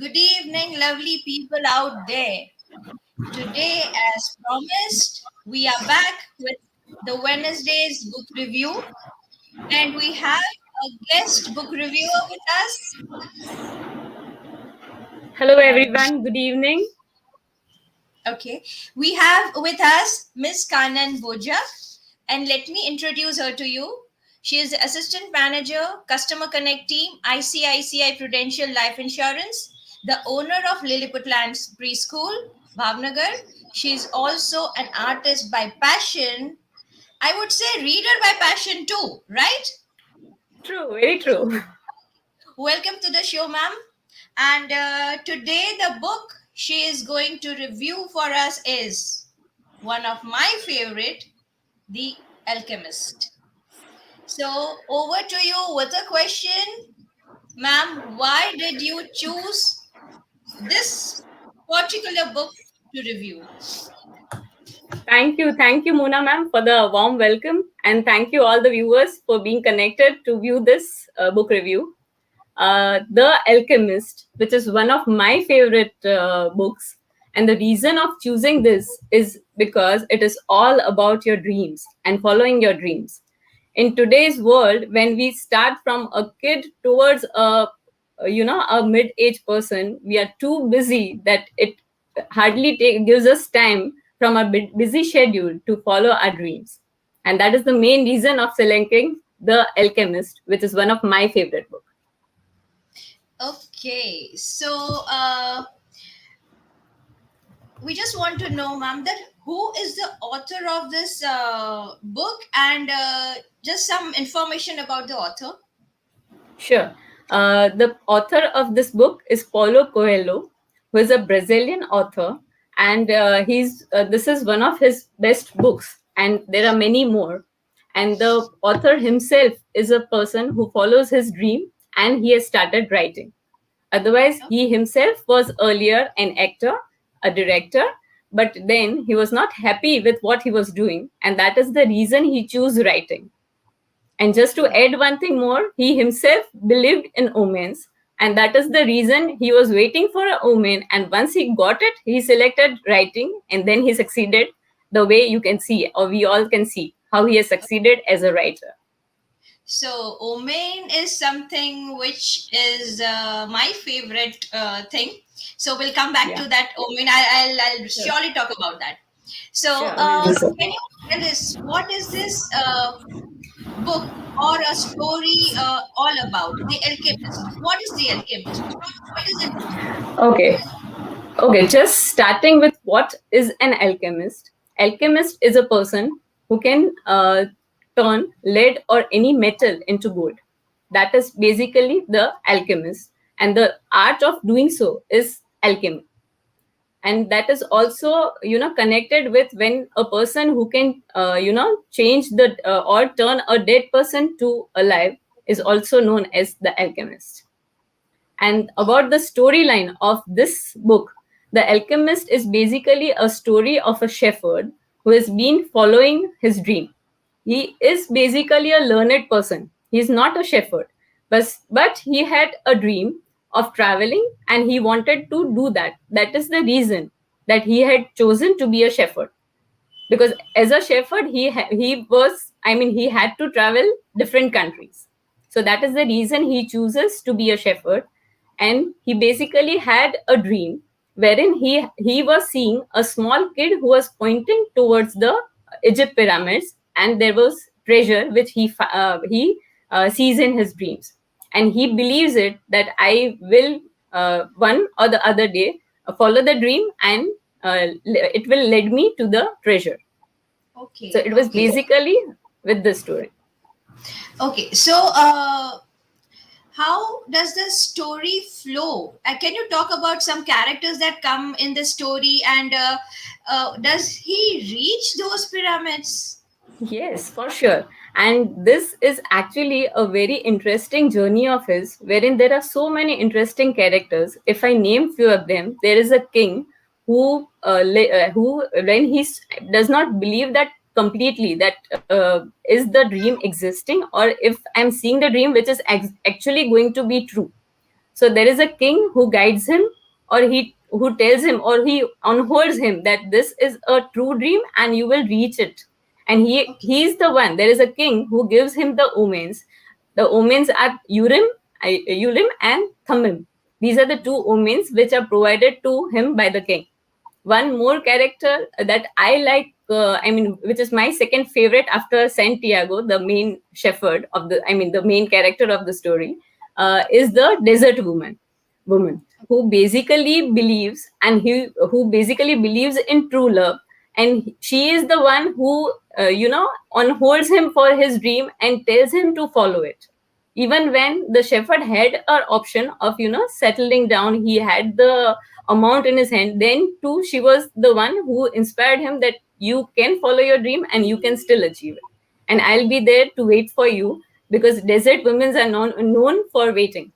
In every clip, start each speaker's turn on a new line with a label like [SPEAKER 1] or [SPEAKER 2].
[SPEAKER 1] Good evening, lovely people out there. Today, as promised, we are back with the Wednesday's book review, and we have a guest book reviewer with us.
[SPEAKER 2] Hello everyone, good evening.
[SPEAKER 1] Okay, we have with us Miss Kanan Bhojak, and let me introduce her to you. She is the Assistant Manager, Customer Connect Team, ICICI Prudential Life Insurance, the owner of Lilliputland's Preschool, Bhavnagar. She is also an artist by passion. I would say reader by passion too, right?
[SPEAKER 2] True, very true.
[SPEAKER 1] Welcome to the show, ma'am. And today, the book she is going to review for us is one of my favorite, The Alchemist. So, over to you with a question, ma'am. Why did you choose this particular book to review?
[SPEAKER 2] Thank you, Mona ma'am, for the warm welcome, and thank you all the viewers for being connected to view this book review. The Alchemist, which is one of my favorite books, and the reason of choosing this is because it is all about your dreams and following your dreams. In today's world, when we start from a kid towards a mid-age person, we are too busy that it gives us time from our busy schedule to follow our dreams. And that is the main reason of selecting The Alchemist, which is one of my favorite books.
[SPEAKER 1] Okay, so we just want to know, ma'am, that who is the author of this book and just some information about the author.
[SPEAKER 2] Sure. The author of this book is Paulo Coelho, who is a Brazilian author, and this is one of his best books, and there are many more. And the author himself is a person who follows his dream, and he has started writing. Otherwise, he himself was earlier an actor, a director, but then he was not happy with what he was doing, and that is the reason he chose writing. And just to add one thing more, he himself believed in omens, and that is the reason he was waiting for an omen. And once he got it, he selected writing, and then he succeeded the way you can see, or we all can see, how he has succeeded as a writer.
[SPEAKER 1] So, Omen is something which is my favorite thing. So, we'll come back to that Omen. I'll surely talk about that. So, can you tell us what is this book or a story all about? The Alchemist. What is the Alchemist? What is it?
[SPEAKER 2] Okay, just starting with what is an alchemist. Alchemist is a person who can turn lead or any metal into gold. That is basically the alchemist, and the art of doing so is alchemy. And that is also connected with when a person who can change the or turn a dead person to alive is also known as the alchemist. And about the storyline of this book, The Alchemist is basically a story of a shepherd who has been following his dream. He is basically a learned person. He is not a shepherd, but he had a dream of traveling and he wanted to do that. That is the reason that he had chosen to be a shepherd. Because as a shepherd, he had to travel different countries. So that is the reason he chooses to be a shepherd. And he basically had a dream wherein he was seeing a small kid who was pointing towards the Egypt pyramids, and there was treasure which he sees in his dreams, and he believes it that I will one or the other day follow the dream, and it will lead me to the treasure.
[SPEAKER 1] Okay.
[SPEAKER 2] So it was basically with the story.
[SPEAKER 1] Okay, so how does the story flow? Can you talk about some characters that come in the story, and does he reach those pyramids?
[SPEAKER 2] Yes, for sure. And this is actually a very interesting journey of his, wherein there are so many interesting characters. If I name few of them, there is a king who when does not believe that completely that is the dream existing, or if I'm seeing the dream which is actually going to be true. So there is a king who guides him or he who tells him or he unholds him that this is a true dream and you will reach it. And
[SPEAKER 1] Okay.
[SPEAKER 2] he's the one. There is a king who gives him the omens. The omens are Urim and Thummim. These are the two omens which are provided to him by the king. One more character that I like, which is my second favorite after Santiago, the main shepherd of the main character of the story, is the desert woman who basically believes and who basically believes in true love, and she is the one who unholds him for his dream and tells him to follow it. Even when the shepherd had an option of settling down, he had the amount in his hand, then too she was the one who inspired him that you can follow your dream and you can still achieve it, and I'll be there to wait for you, because desert women are known for waiting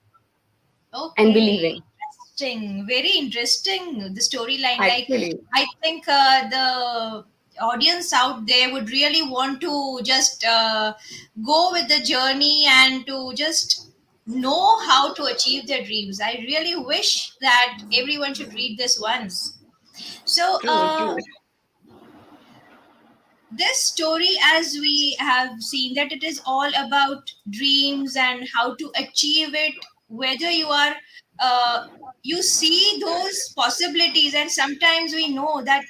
[SPEAKER 2] and
[SPEAKER 1] Okay,
[SPEAKER 2] believing.
[SPEAKER 1] interesting. Very interesting. The storyline. Like,
[SPEAKER 2] Actually,
[SPEAKER 1] I think the audience out there would really want to just go with the journey and to just know how to achieve their dreams. I really wish that everyone should read this once. So,
[SPEAKER 2] true.
[SPEAKER 1] this story, as we have seen, that it is all about dreams and how to achieve it, whether you are uh, you see those possibilities, and sometimes we know that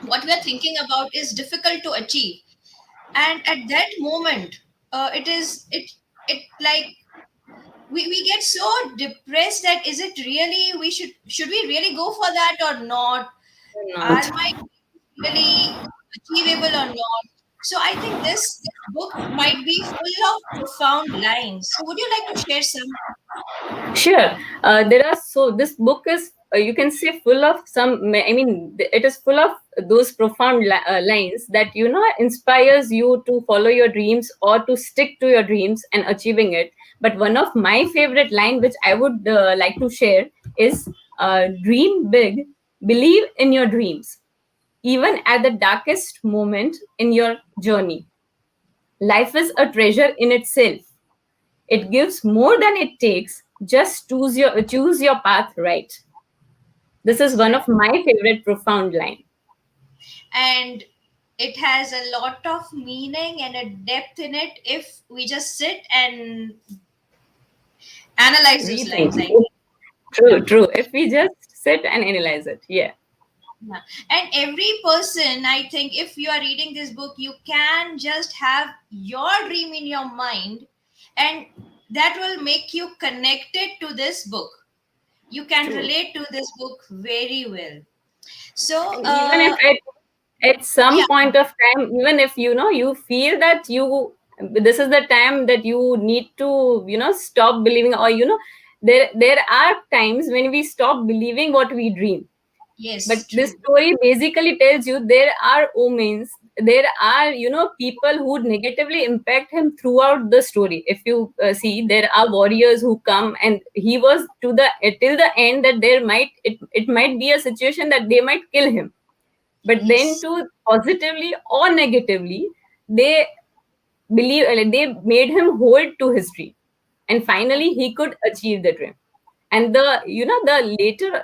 [SPEAKER 1] what we are thinking about is difficult to achieve, and at that moment it like we get so depressed that is it really should we really go for that or not,
[SPEAKER 2] Not.
[SPEAKER 1] are my really achievable or not. So I think this book might be full of profound lines. So would you like to share some?
[SPEAKER 2] Sure. There are so this book is you can say full of it is full of those profound lines that inspires you to follow your dreams or to stick to your dreams and achieving it. But one of my favorite line which I would like to share is, dream big, believe in your dreams, even at the darkest moment in your journey. Life is a treasure in itself. It gives more than it takes. Just choose your path right. This is one of
[SPEAKER 1] Exactly.
[SPEAKER 2] my favorite profound line.
[SPEAKER 1] And it has a lot of meaning and a depth in it if we just sit and analyze those
[SPEAKER 2] Rethink.
[SPEAKER 1] lines, I think. Yeah.
[SPEAKER 2] True. If we just sit and analyze it, yeah.
[SPEAKER 1] Yeah. And every person, I think, if you are reading this book, you can just have your dream in your mind, and that will make you connected to this book. You can
[SPEAKER 2] True.
[SPEAKER 1] relate to this book very well. So,
[SPEAKER 2] And even if at
[SPEAKER 1] yeah,
[SPEAKER 2] some point of time, even if you feel that this is the time that you need to stop believing, or there are times when we stop believing what we dream. But
[SPEAKER 1] yes,
[SPEAKER 2] this
[SPEAKER 1] true.
[SPEAKER 2] story basically tells you there are omens, there are people who negatively impact him throughout the story. If you see, there are warriors who come, and he was to the till the end that it might be a situation that they might kill him, but then
[SPEAKER 1] Yes,
[SPEAKER 2] to positively or negatively, they they made him hold to his dream, and finally he could achieve the dream. And the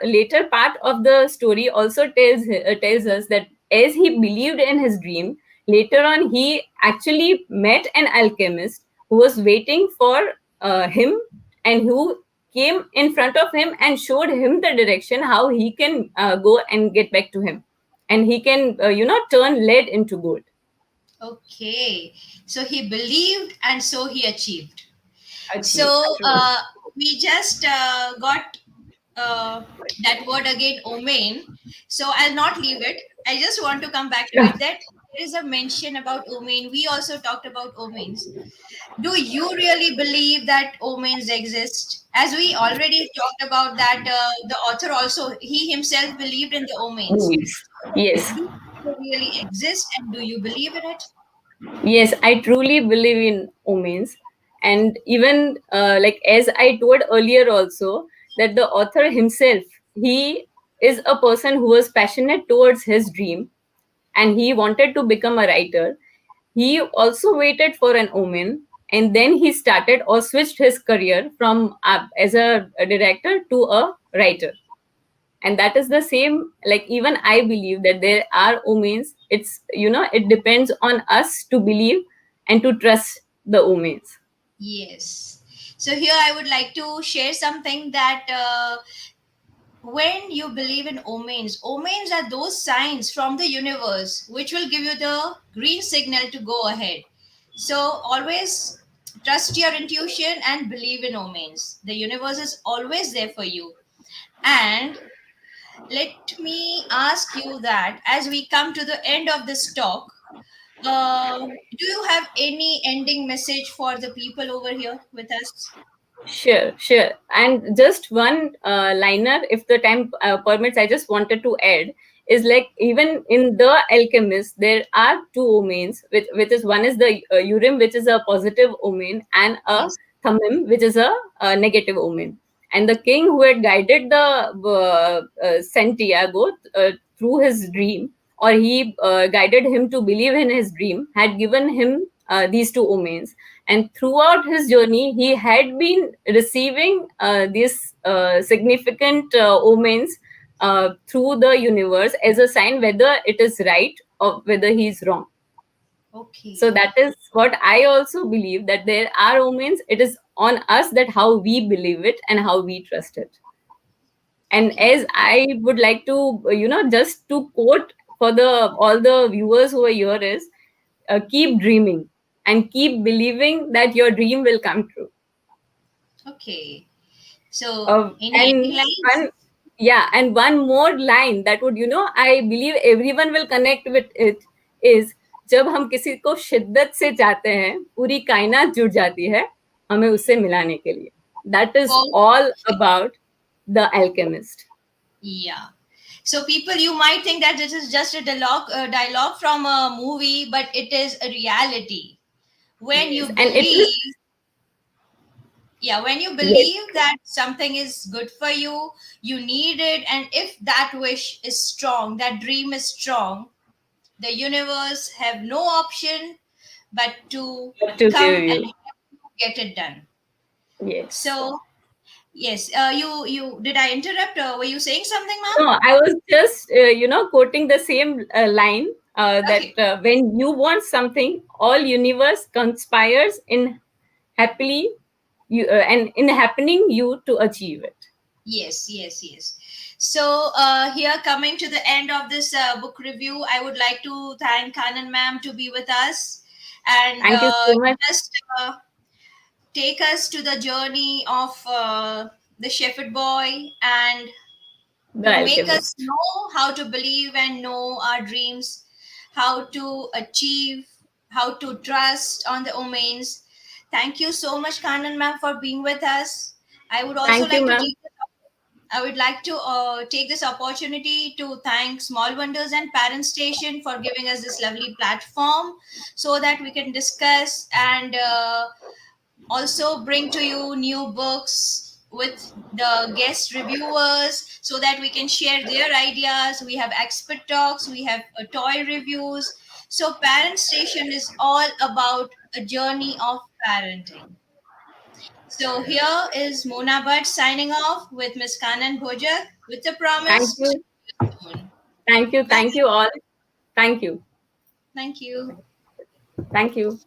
[SPEAKER 2] later part of the story also tells us that as he believed in his dream, later on he actually met an alchemist who was waiting for him, and who came in front of him and showed him the direction how he can go and get back to him, and he can turn lead into gold.
[SPEAKER 1] okay. So he believed and so he achieved.
[SPEAKER 2] Achieve.
[SPEAKER 1] So
[SPEAKER 2] True.
[SPEAKER 1] we just got that word again, omen. So I'll not leave it. I just want to come back to
[SPEAKER 2] Sure.
[SPEAKER 1] it. That there is a mention about omen. We also talked about omens. Do you really believe that omens exist? As we already talked about that, the author also he himself believed in the omens.
[SPEAKER 2] Yes. Yes.
[SPEAKER 1] Do they really exist, and do you believe in it?
[SPEAKER 2] Yes, I truly believe in omens. And even like as I told earlier also, that the author himself, he is a person who was passionate towards his dream, and he wanted to become a writer. He also waited for an omen, and then he started or switched his career from as a director to a writer. And that is the same, like even I believe that there are omens. It's, it depends on us to believe and to trust the omens.
[SPEAKER 1] Yes. So here I would like to share something that when you believe in omens, omens are those signs from the universe which will give you the green signal to go ahead. So always trust your intuition and believe in omens. The universe is always there for you. And let me ask you that as we come to the end of this talk, do you have any ending message for the people over here with us?
[SPEAKER 2] Sure, sure. And just one liner, if the time permits, I just wanted to add is like even in the Alchemist, there are two omens, which is one is the Urim, which is a positive omen, and a
[SPEAKER 1] Yes.
[SPEAKER 2] Thummim, which is a negative omen. And the king who had guided the Santiago through his dream, or he guided him to believe in his dream, had given him these two omens. And throughout his journey he had been receiving these significant omens through the universe as a sign whether it is right or whether he is wrong. So
[SPEAKER 1] Okay.
[SPEAKER 2] that is what I also believe, that there are omens. It is on us that how we believe it and how we trust it. And
[SPEAKER 1] Okay.
[SPEAKER 2] as I would like to just to quote for the all the viewers who are here is, keep dreaming and keep believing that your dream will come true.
[SPEAKER 1] Okay. So, any ending
[SPEAKER 2] And
[SPEAKER 1] lines?
[SPEAKER 2] one, yeah, and one more line that would, I believe everyone will connect with it is, जब हम किसी को शिद्दत से चाहते हैं पूरी कायनात जुट जाती है हमें उससे मिलाने के लिए. That is all
[SPEAKER 1] Perfect.
[SPEAKER 2] about the Alchemist.
[SPEAKER 1] Yeah. So, people, you might think that this is just a dialogue from a movie, but it is a reality. When
[SPEAKER 2] Yes,
[SPEAKER 1] you
[SPEAKER 2] and it is,
[SPEAKER 1] believe, yeah, when you
[SPEAKER 2] yes,
[SPEAKER 1] believe that something is good for you, you need it, and if that wish is strong, that dream is strong, the universe have no option but to
[SPEAKER 2] to
[SPEAKER 1] come
[SPEAKER 2] give
[SPEAKER 1] and
[SPEAKER 2] you.
[SPEAKER 1] help you get it done.
[SPEAKER 2] Yes.
[SPEAKER 1] So, yes, you did I interrupt? Were you saying something, ma'am?
[SPEAKER 2] No, I was just, quoting the same line, that
[SPEAKER 1] Okay.
[SPEAKER 2] when you want something, all universe conspires in happily and in happening you to achieve it.
[SPEAKER 1] Yes, yes, yes. So, here coming to the end of this book review, I would like to thank Kanan ma'am to be with us and
[SPEAKER 2] Thank you so much.
[SPEAKER 1] just take us to the journey of the shepherd boy and
[SPEAKER 2] The
[SPEAKER 1] to make us
[SPEAKER 2] Alchemist.
[SPEAKER 1] know how to believe and know our dreams, how to achieve, how to trust on the omens. Thank you so much, Kanan ma'am, for being with us. I would also
[SPEAKER 2] Thank you,
[SPEAKER 1] like to
[SPEAKER 2] ma'am.
[SPEAKER 1] take I would like to take this opportunity to thank Small Wonders and Parent Station for giving us this lovely platform so that we can discuss and also bring to you new books with the guest reviewers so that we can share their ideas. We have expert talks, we have toy reviews. So, Parent Station is all about a journey of parenting. So here is Mona Bhatt signing off with Miss Kanan Bhojak with the
[SPEAKER 2] Thank
[SPEAKER 1] promise to
[SPEAKER 2] you.
[SPEAKER 1] see you soon.
[SPEAKER 2] Thank you.
[SPEAKER 1] Bye.
[SPEAKER 2] Thank you all. Thank you.
[SPEAKER 1] Thank you.
[SPEAKER 2] Thank you.